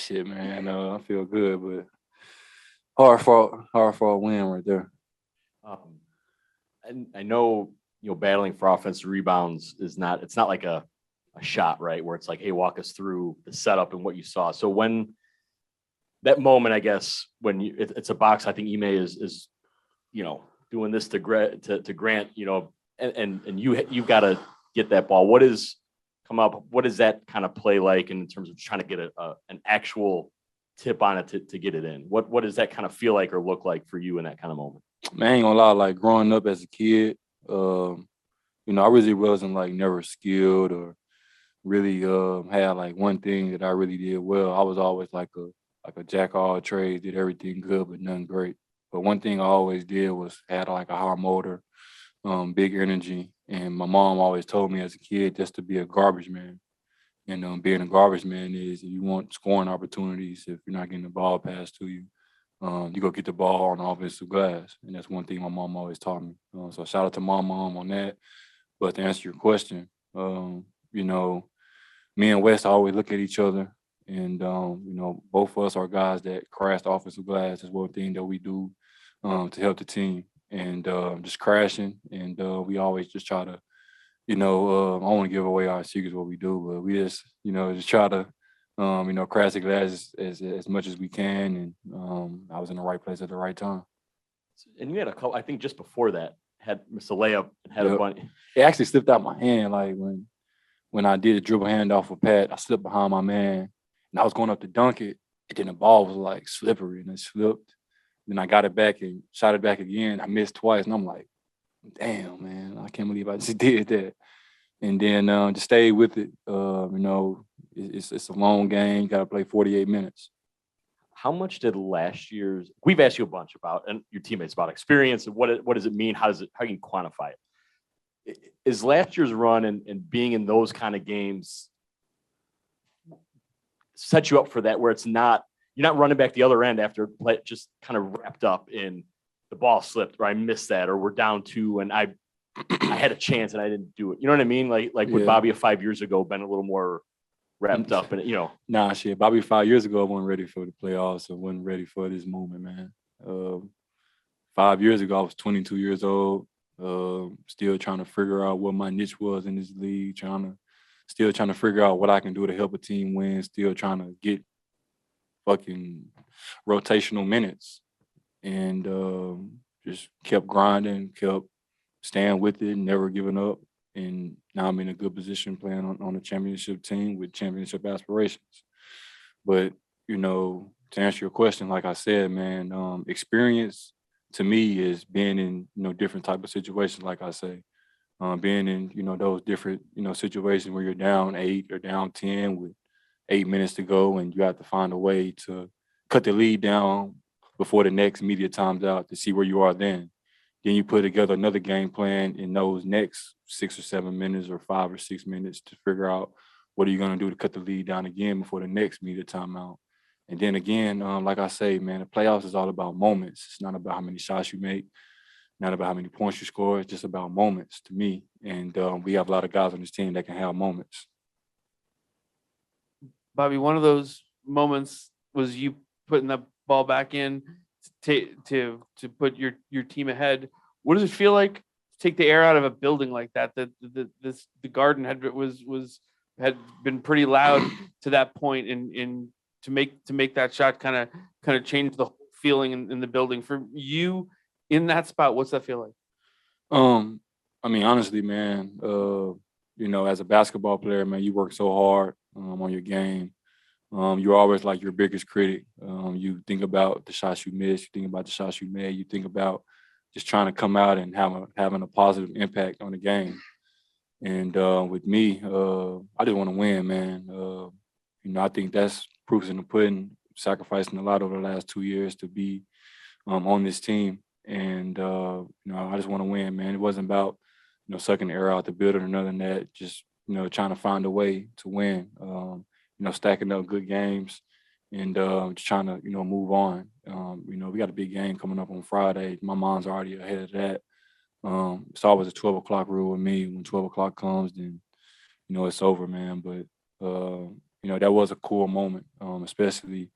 Shit, man. I feel good, but hard for a win right there. Um, and I know, battling for offensive rebounds it's not like a shot, right? Where it's like, hey, walk us through the setup and what you saw. So when that moment, I guess, when it's a box, I think Ime is doing this to Grant, and you've got to get that ball. What is that kind of play like in terms of trying to get an actual tip on it to get it in? What does that kind of feel like or look like for you in that kind of moment? Man, I ain't gonna lie, like growing up as a kid, I really wasn't like never skilled or really had like one thing that I really did well. I was always like a jack of all trades, did everything good but nothing great. But one thing I always did was had like a high motor, big energy, and my mom always told me as a kid just to be a garbage man. And being a garbage man is if you want scoring opportunities, if you're not getting the ball passed to you, you go get the ball on the offensive glass. And that's one thing my mom always taught me. So shout out to my mom on that. But to answer your question, me and West always look at each other. And, both of us are guys that crash the offensive glass. That's one thing that we do to help the team. And just crashing. And we always just try to, I don't want to give away our secrets what we do, but we just try to, crash the glass as much as we can. And I was in the right place at the right time. And you had a couple, I think just before that, had missed a layup and had a bunch. It actually slipped out my hand. Like when I did a dribble handoff with Pat, I slipped behind my man and I was going up to dunk it. And then the ball was like slippery and it slipped. Then I got it back and shot it back again. I missed twice. And I'm like, damn, man, I can't believe I just did that. And then just stay with it. It's a long game. You got to play 48 minutes. How much did last year's? We've asked you a bunch about and your teammates about experience and what does it mean? How can you quantify it? Is last year's run and being in those kind of games set you up for that? Where you're not running back the other end after play just kind of wrapped up in the ball slipped or I missed that or we're down 2 and I had a chance and I didn't do it. You know what I mean? Like would Bobby 5 years ago been a little more wrapped up in it, Nah, shit. Bobby 5 years ago wasn't ready for the playoffs or wasn't ready for this movement, man. 5 years ago, I was 22 years old, still trying to figure out what my niche was in this league, still trying to figure out what I can do to help a team win, still trying to get fucking rotational minutes. And just kept grinding, kept staying with it, never giving up. And now I'm in a good position playing on a championship team with championship aspirations. But, to answer your question, like I said, man, experience to me is being in, different type of situations, like I say. Being in, those different, situations where you're down 8 or down 10 with 8 minutes to go and you have to find a way to cut the lead down before the next media time's out to see where you are then. Then you put together another game plan in those next 6 or 7 minutes or 5 or 6 minutes to figure out what are you going to do to cut the lead down again before the next media timeout. And then again, like I say, man, the playoffs is all about moments. It's not about how many shots you make, not about how many points you score. It's just about moments to me. And we have a lot of guys on this team that can have moments. Bobby, one of those moments was you putting that ball back in to put your team ahead. What does it feel like to take the air out of a building like that? The Garden had been pretty loud to that point, and to make that shot kind of change the whole feeling in the building for you in that spot. What's that feel like? I mean, honestly, man, as a basketball player, man, you work so hard on your game. You're always like your biggest critic. You think about the shots you missed, you think about the shots you made, you think about just trying to come out and having a positive impact on the game. And with me, I just want to win, man. I think that's proofs in the pudding, sacrificing a lot over the last 2 years to be on this team. And, I just want to win, man. It wasn't about, sucking the air out the building or nothing that, just, trying to find a way to win. Stacking up good games and just trying to, move on. We got a big game coming up on Friday. My mom's already ahead of that. It's always a 12 o'clock rule with me. When 12 o'clock comes, then, it's over, man. But, that was a cool moment, especially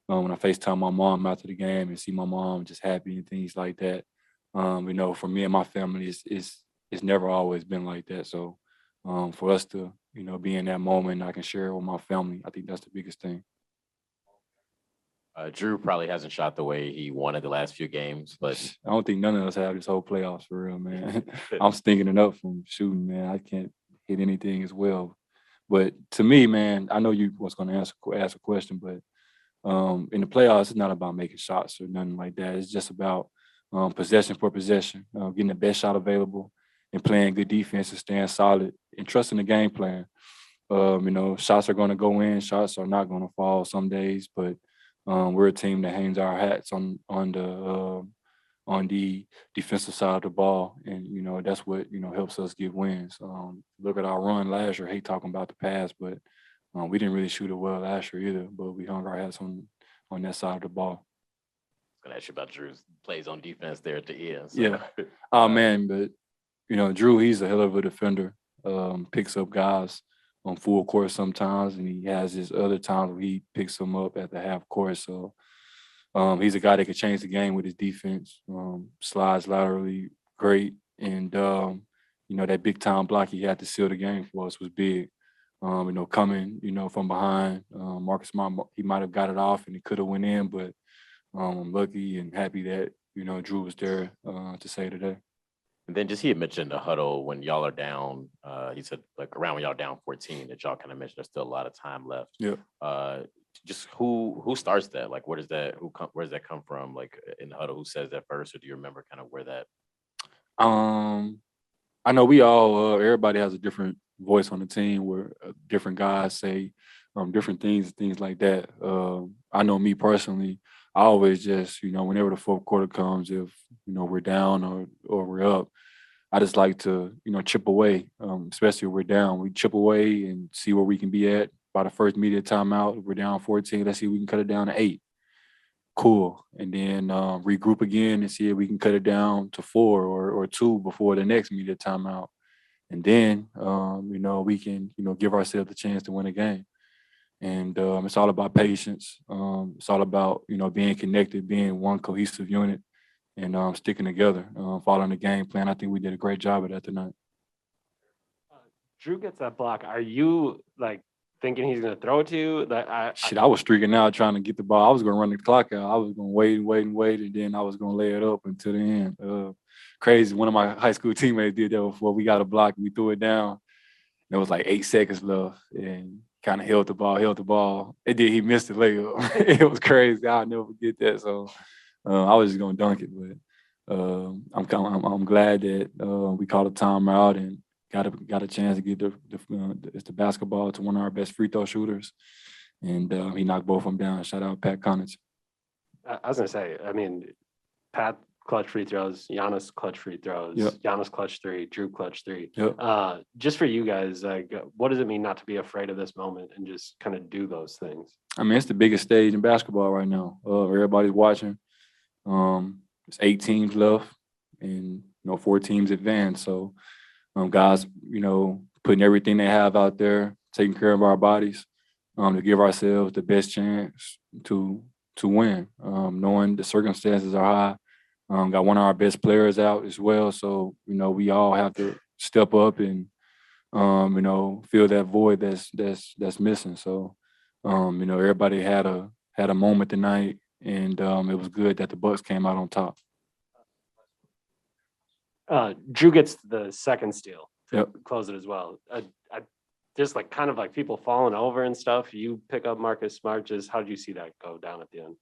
when I FaceTime my mom after the game and see my mom just happy and things like that. For me and my family, it's never always been like that. So for us to, be in that moment, I can share it with my family. I think that's the biggest thing. Drew probably hasn't shot the way he wanted the last few games, but I don't think none of us have this whole playoffs for real, man. I'm stinking it up from shooting, man. I can't hit anything as well. But to me, man, I know you was going to ask a question, but in the playoffs, it's not about making shots or nothing like that. It's just about possession for possession, getting the best shot available and playing good defense and staying solid and trusting the game plan. Shots are going to go in, shots are not going to fall some days, but we're a team that hangs our hats on the defensive side of the ball, and that's what helps us get wins. Look at our run last year. I hate talking about the past, but we didn't really shoot it well last year either. But we hung our hats on that side of the ball. I was gonna ask you about Drew's plays on defense there at the end. So. Yeah. Oh man, but Drew, he's a hell of a defender. Picks up guys on full court sometimes, and he has his other times where he picks them up at the half court. So he's a guy that can change the game with his defense. Slides laterally, great, and that big time block he had to seal the game for us was big. Coming from behind, Marcus Smart, he might have got it off and it could have went in, but I'm lucky and happy that Drew was there to save the day. And then just he had mentioned the huddle when y'all are down. He said like around when y'all are down 14 that y'all kind of mentioned there's still a lot of time left. Yeah. Just who starts that? Like where does that come from? Like in the huddle, who says that first, or do you remember kind of where that? I know we all everybody has a different voice on the team where different guys say different things like that. I know me personally, I always just whenever the fourth quarter comes, if we're down or we're up, I just like to chip away, especially if we're down. We chip away and see where we can be at by the first media timeout. If we're down 14, let's see if we can cut it down to 8. Cool. And then regroup again and see if we can cut it down to 4 or 2 before the next media timeout. And then, we can, give ourselves a chance to win a game. And it's all about patience. It's all about, being connected, being one cohesive unit, and sticking together, following the game plan. I think we did a great job of that tonight. Drew gets that block. Are you like thinking he's going to throw it to you? I was streaking out trying to get the ball. I was going to run the clock out. I was going to wait, and then I was going to lay it up until the end. Crazy. One of my high school teammates did that before. We got a block and we threw it down. There was like 8 seconds left and kind of held the ball. It did. He missed the layup. It was crazy. I'll never forget that. So I was just going to dunk it. But I'm glad that we called a timeout and got a chance to get the basketball to one of our best free throw shooters. And he knocked both of them down. Shout out Pat Connaughton. I was going to say, I mean, Pat clutch free throws, Giannis clutch free throws, Yep. Giannis clutch 3, Drew clutch 3. Yep. Just for you guys, like, what does it mean not to be afraid of this moment and just kind of do those things? I mean, it's the biggest stage in basketball right now. Everybody's watching. There's 8 teams left, and 4 teams advanced. So, guys, putting everything they have out there, taking care of our bodies, to give ourselves the best chance to win. Knowing the circumstances are high. Got one of our best players out as well. So, we all have to step up and, fill that void that's missing. So, everybody had a moment tonight, and it was good that the Bucks came out on top. Drew gets the second steal to Yep. close it as well. Just like kind of like people falling over and stuff. You pick up Marcus Smart. Just how did you see that go down at the end?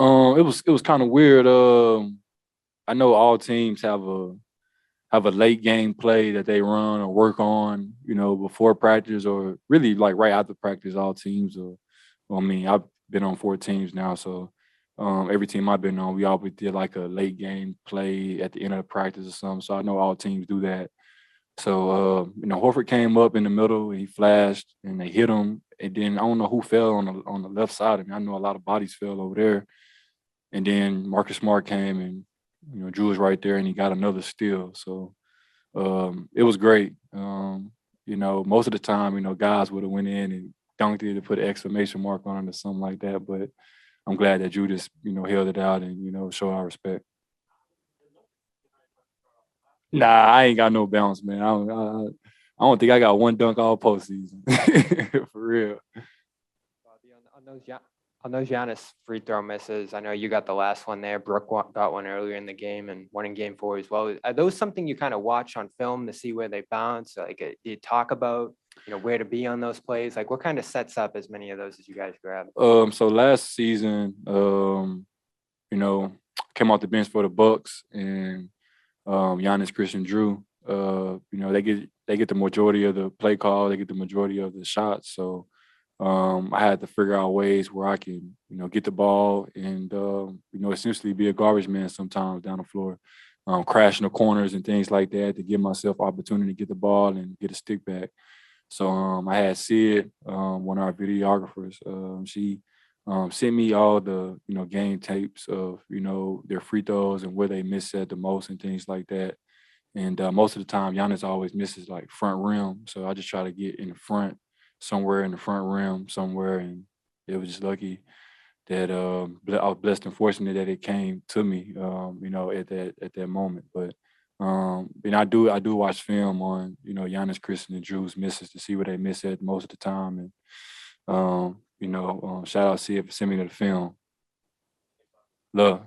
It was kind of weird. I know all teams have a late game play that they run or work on, before practice or really like right after practice. All teams I've been on 4 teams now, so every team I've been on, we always did like a late game play at the end of the practice or something. So I know all teams do that. So Horford came up in the middle and he flashed and they hit him. And then I don't know who fell on the left side of me. I know a lot of bodies fell over there. And then Marcus Smart came and Drew was right there and he got another steal. So it was great. Most of the time, guys would have went in and dunked it to put an exclamation mark on it or something like that. But I'm glad that Judas, held it out and, showed our respect. Nah, I ain't got no bounce, man. I don't think I got one dunk all postseason. For real. Bobby, on those Giannis free throw misses, I know you got the last one there. Brooke got one earlier in the game and one in game 4 as well. Are those something you kind of watch on film to see where they bounce? Like, you talk about, where to be on those plays? Like, what kind of sets up as many of those as you guys grab? So last season, came off the bench for the Bucks and Giannis, Christian, Drew. They get the majority of the play call. They get the majority of the shots. So I had to figure out ways where I can, get the ball and, essentially be a garbage man sometimes down the floor, crashing the corners and things like that to give myself opportunity to get the ball and get a stick back. So I had Sid, one of our videographers. She sent me all the, game tapes of, their free throws and where they miss at the most and things like that. And most of the time, Giannis always misses like front rim. So I just try to get in the front, somewhere in the front rim, somewhere. And it was just lucky that I was blessed and fortunate that it came to me, at that moment. But and I do watch film on, Giannis, Christian, and Drew's misses to see where they miss at most of the time. And shout out Sid for sending me the film. Love.